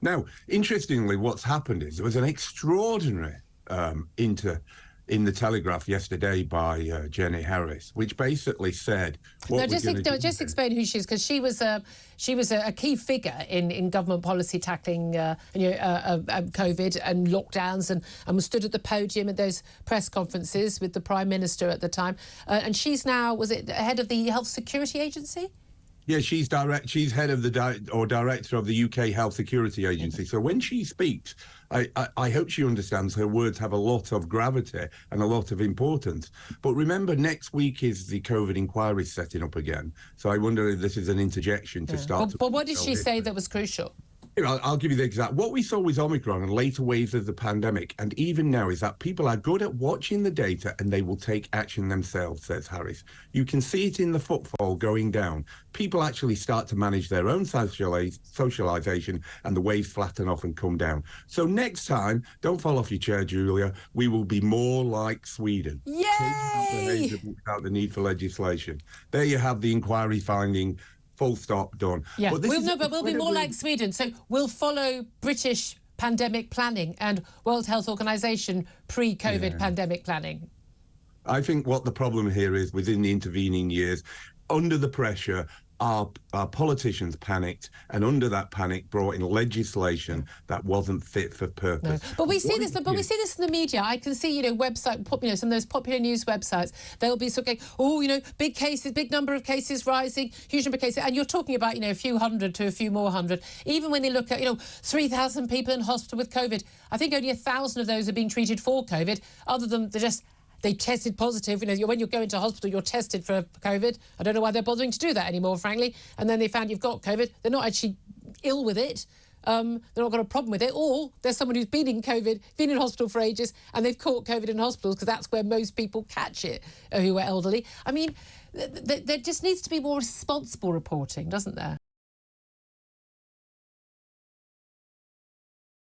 Now, interestingly, what's happened is there was an extraordinary in the Telegraph yesterday by Jenny Harries, which basically said, just explain who she is, because she was a key figure in government policy tackling COVID and lockdowns, and was stood at the podium at those press conferences with the Prime Minister at the time. And she's now, was it head of the Health Security Agency? Yeah, she's head of director of the UK Health Security Agency. So when she speaks, I hope she understands her words have a lot of gravity and a lot of importance. But remember, next week is the COVID inquiry setting up again. So I wonder if this is an interjection to start. But what did she say that was crucial? I'll give you the exact. What we saw with Omicron and later waves of the pandemic, and even now, is that people are good at watching the data and they will take action themselves, says Harris. You can see it in the footfall going down. People actually start to manage their own socialization, and the waves flatten off and come down. So next time, don't fall off your chair, Julia. We will be more like Sweden. Yay! Without the need for legislation. There you have the inquiry finding. Full stop, done. Yeah, but we'll be more like Sweden. So we'll follow British pandemic planning and World Health Organization pre-COVID pandemic planning. I think what the problem here is, within the intervening years, under the pressure, our politicians panicked, and under that panic brought in legislation that wasn't fit for purpose. No. But we see this. But we see this in the media. I can see, some of those popular news websites. They'll be sort of going, big cases, big number of cases rising, huge number of cases, and you're talking about, a few hundred to a few more hundred. Even when they look at, 3,000 people in hospital with COVID, I think only 1,000 of those are being treated for COVID. Other than they tested positive. When you go into hospital, you're tested for COVID. I don't know why they're bothering to do that anymore, frankly. And then they found you've got COVID. They're not actually ill with it. They're not got a problem with it. Or there's someone who's been in COVID, been in hospital for ages, and they've caught COVID in hospitals, because that's where most people catch it who are elderly. I mean, there just needs to be more responsible reporting, doesn't there?